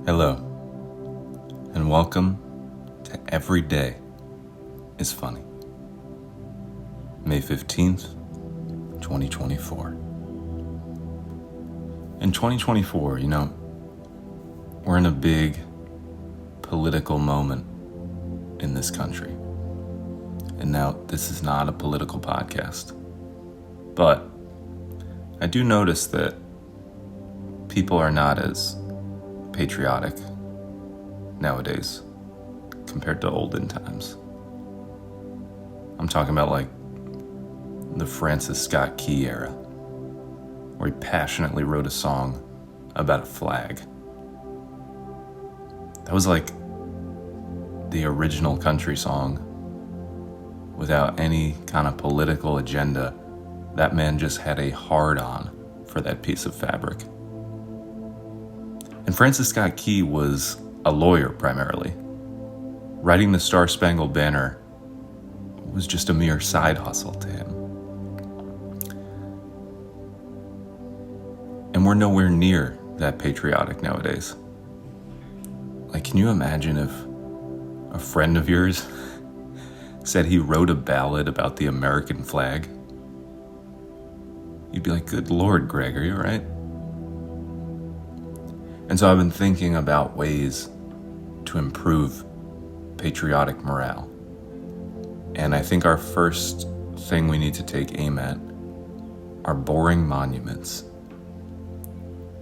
Hello, and welcome to Every Day is Funny. May 15th, 2024. In 2024, we're in a big political moment in this country. And now, this is not a political podcast, but I do notice that people are not as patriotic nowadays compared to olden times. I'm talking about like the Francis Scott Key era, where he passionately wrote a song about a flag. That was like the original country song without any kind of political agenda. That man just had a hard-on for that piece of fabric. And Francis Scott Key was a lawyer primarily. Writing the Star-Spangled Banner was just a mere side hustle to him. And we're nowhere near that patriotic nowadays. Like, can you imagine if a friend of yours said he wrote a ballad about the American flag? You'd be like, good Lord, Greg, are you all right? And so I've been thinking about ways to improve patriotic morale. And I think our first thing we need to take aim at are boring monuments.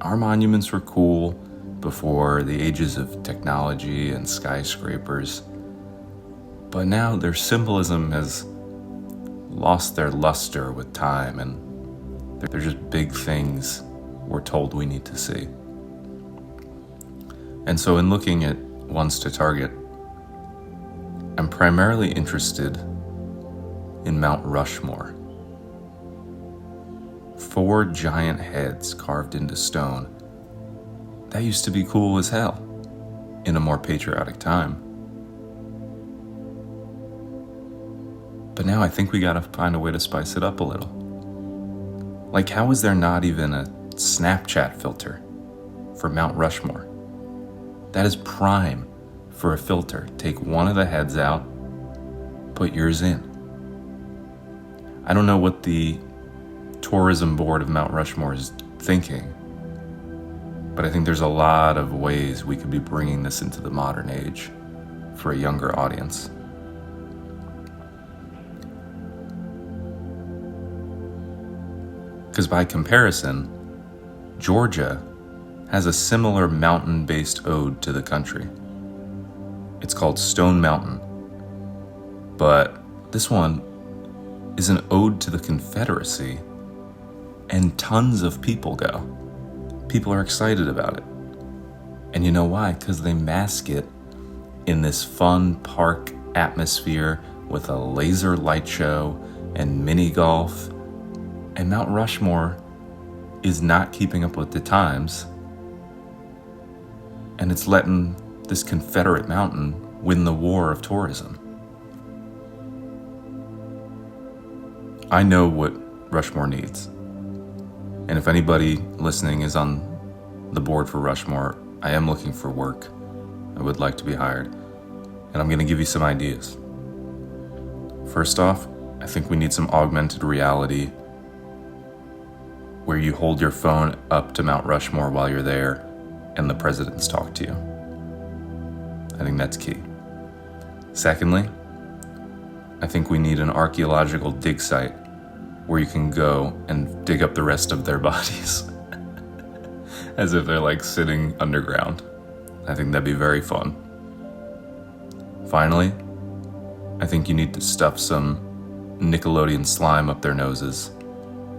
Our monuments were cool before the ages of technology and skyscrapers, but now their symbolism has lost their luster with time, and they're just big things we're told we need to see. And so in looking at ones to target, I'm primarily interested in Mount Rushmore. 4 giant heads carved into stone. That used to be cool as hell in a more patriotic time. But now I think we gotta find a way to spice it up a little. Like, how is there not even a Snapchat filter for Mount Rushmore? That is prime for a filter. Take one of the heads out, put yours in. I don't know what the tourism board of Mount Rushmore is thinking, but I think there's a lot of ways we could be bringing this into the modern age for a younger audience. Because by comparison, Georgia has a similar mountain-based ode to the country. It's called Stone Mountain, but this one is an ode to the Confederacy, and tons of people go. People are excited about it. And you know why? Because they mask it in this fun park atmosphere with a laser light show and mini golf. And Mount Rushmore is not keeping up with the times, and it's letting this Confederate mountain win the war of tourism. I know what Rushmore needs. And if anybody listening is on the board for Rushmore, I am looking for work. I would like to be hired. And I'm going to give you some ideas. First off, I think we need some augmented reality where you hold your phone up to Mount Rushmore while you're there and the presidents talk to you. I think that's key. Secondly, I think we need an archaeological dig site where you can go and dig up the rest of their bodies as if they're like sitting underground. I think that'd be very fun. Finally, I think you need to stuff some Nickelodeon slime up their noses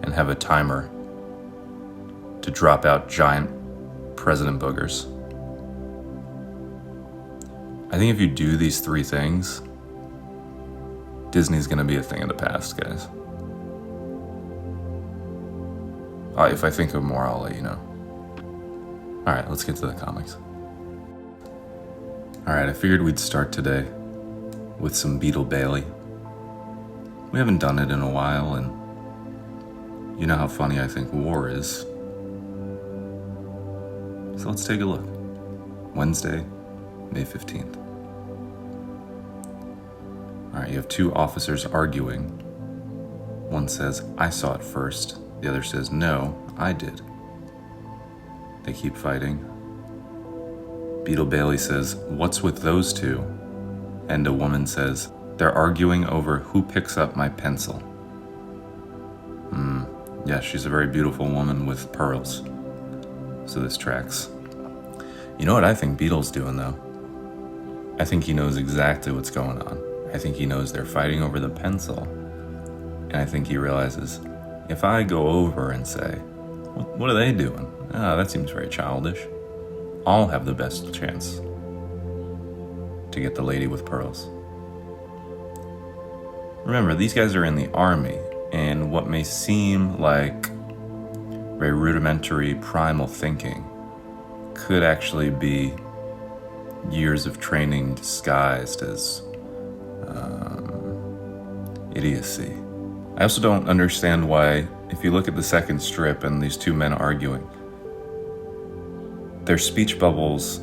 and have a timer to drop out giant president boogers. I think if you do these 3 things, Disney's gonna be a thing of the past, guys. If I think of more, I'll let you know. Alright, let's get to the comics. Alright, I figured we'd start today with some Beetle Bailey. We haven't done it in a while, and you know how funny I think war is. So let's take a look. Wednesday, May 15th. All right, you have two officers arguing. One says, I saw it first. The other says, no, I did. They keep fighting. Beetle Bailey says, what's with those two? And a woman says, they're arguing over who picks up my pencil. Yeah, she's a very beautiful woman with pearls. So this tracks. You know what I think Beetle's doing, though? I think he knows exactly what's going on. I think he knows they're fighting over the pencil. And I think he realizes, if I go over and say, what are they doing? That seems very childish. I'll have the best chance to get the lady with pearls. Remember, these guys are in the army, and what may seem like very rudimentary primal thinking could actually be years of training disguised as idiocy. I also don't understand why, if you look at the second strip and these two men arguing, their speech bubbles,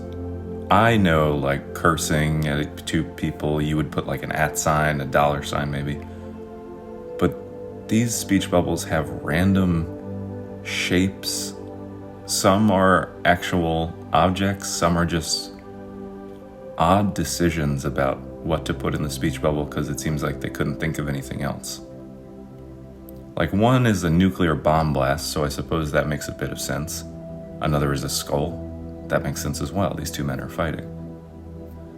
I know, like cursing at two people, you would put like an @ sign, a $sign maybe. But these speech bubbles have random shapes. Some are actual objects, some are just odd decisions about what to put in the speech bubble because it seems like they couldn't think of anything else. Like one is a nuclear bomb blast, so I suppose that makes a bit of sense. Another is a skull. That makes sense as well. These two men are fighting.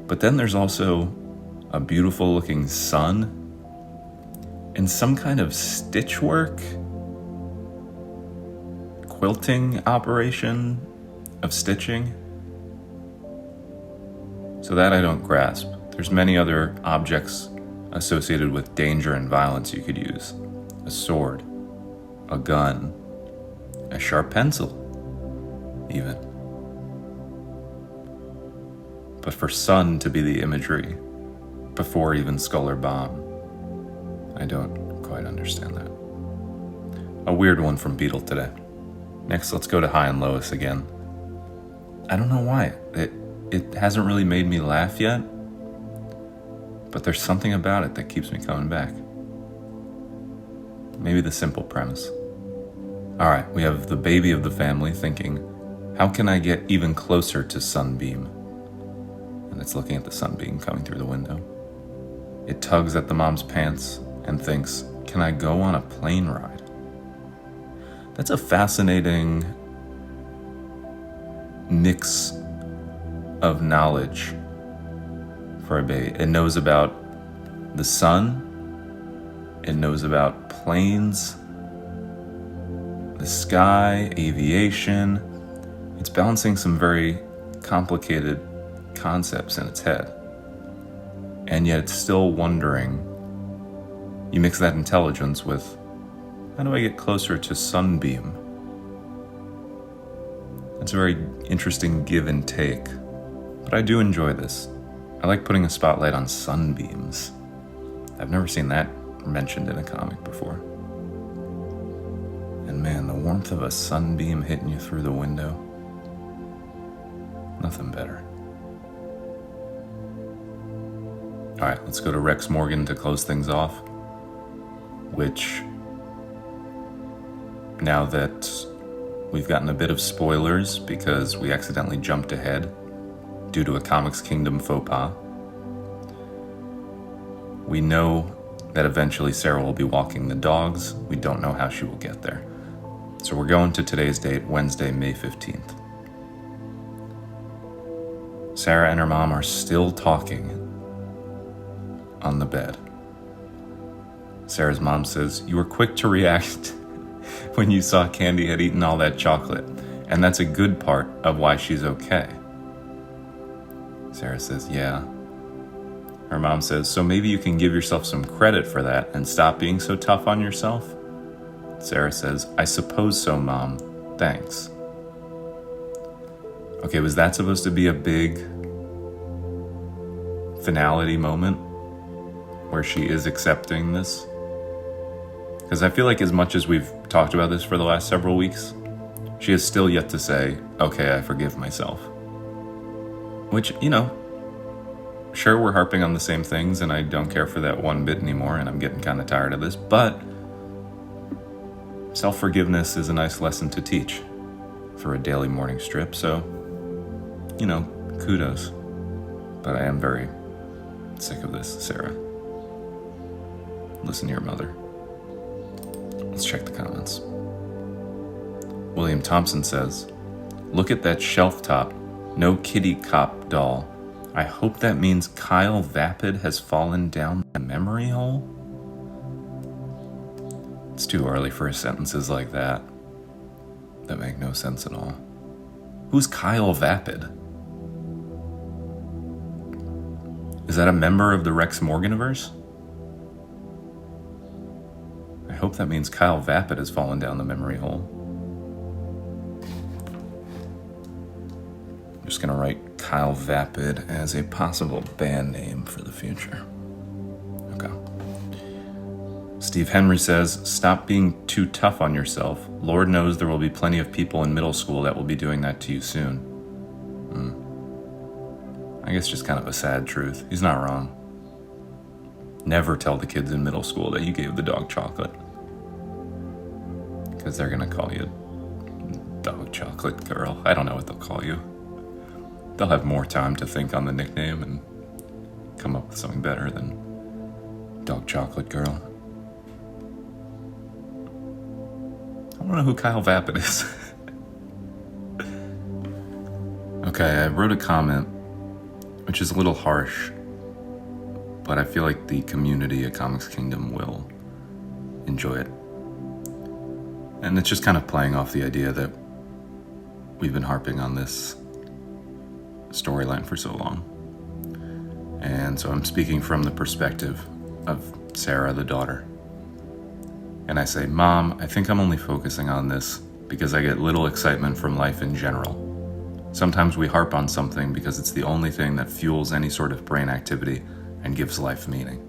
But then there's also a beautiful looking sun and some kind of stitchwork, quilting operation of stitching. So that I don't grasp. There's many other objects associated with danger and violence you could use. A sword, a gun, a sharp pencil, even. But for sun to be the imagery before even skull or bomb, I don't quite understand that. A weird one from Beetle today. Next, let's go to High and Lois again. I don't know why. It hasn't really made me laugh yet, but there's something about it that keeps me coming back. Maybe the simple premise. All right, we have the baby of the family thinking, how can I get even closer to Sunbeam? And it's looking at the sunbeam coming through the window. It tugs at the mom's pants and thinks, can I go on a plane ride? That's a fascinating mix of knowledge for a baby. It knows about the sun, it knows about planes, the sky, aviation. It's balancing some very complicated concepts in its head. And yet it's still wondering. You mix that intelligence with, how do I get closer to Sunbeam? It's a very interesting give and take. But I do enjoy this. I like putting a spotlight on sunbeams. I've never seen that mentioned in a comic before. And man, the warmth of a sunbeam hitting you through the window, nothing better. All right, let's go to Rex Morgan to close things off, which, now that we've gotten a bit of spoilers because we accidentally jumped ahead due to a Comics Kingdom faux pas, we know that eventually Sarah will be walking the dogs. We don't know how she will get there. So we're going to today's date, Wednesday, May 15th. Sarah and her mom are still talking on the bed. Sarah's mom says, you were quick to react when you saw Candy had eaten all that chocolate, and that's a good part of why she's okay. Sarah says, yeah. Her mom says, so maybe you can give yourself some credit for that and stop being so tough on yourself? Sarah says, I suppose so, Mom. Thanks. Okay, was that supposed to be a big finality moment where she is accepting this? Because I feel like as much as we've talked about this for the last several weeks, she has still yet to say, okay, I forgive myself. Which, sure, we're harping on the same things, and I don't care for that one bit anymore, and I'm getting kind of tired of this, but self-forgiveness is a nice lesson to teach for a daily morning strip, so, kudos. But I am very sick of this, Sarah. Listen to your mother. Let's check the comments. William Thompson says, look at that shelf top. No kitty cop doll. I hope that means Kyle Vapid has fallen down the memory hole. It's too early for sentences like that. That make no sense at all. Who's Kyle Vapid? Is that a member of the Rex Morganiverse? I hope that means Kyle Vapid has fallen down the memory hole. I'm just gonna write Kyle Vapid as a possible band name for the future. Okay. Steve Henry says, stop being too tough on yourself. Lord knows there will be plenty of people in middle school that will be doing that to you soon. I guess just kind of a sad truth. He's not wrong. Never tell the kids in middle school that you gave the dog chocolate. Because they're gonna call you Dog Chocolate Girl. I don't know what they'll call you. They'll have more time to think on the nickname and come up with something better than Dog Chocolate Girl. I don't know who Kyle Vapid is. Okay, I wrote a comment, which is a little harsh, but I feel like the community at Comics Kingdom will enjoy it. And it's just kind of playing off the idea that we've been harping on this storyline for so long. And so I'm speaking from the perspective of Sarah, the daughter. And I say, Mom, I think I'm only focusing on this because I get little excitement from life in general. Sometimes we harp on something because it's the only thing that fuels any sort of brain activity and gives life meaning.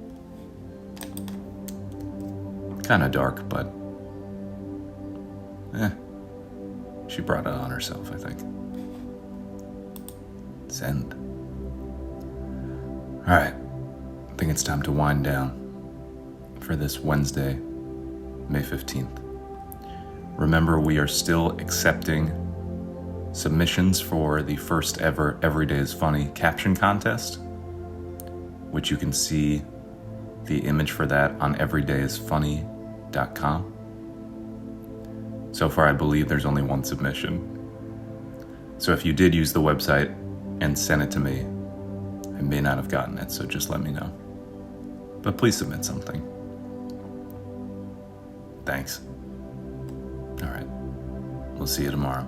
Kinda dark, but she brought it on herself, I think. Send. Alright, I think it's time to wind down for this Wednesday, May 15th. Remember, we are still accepting submissions for the first ever Every Day is Funny caption contest, which you can see the image for that on everydayisfunny.com. So far, I believe there's only one submission. So if you did use the website and sent it to me, I may not have gotten it, so just let me know. But please submit something. Thanks. All right. We'll see you tomorrow.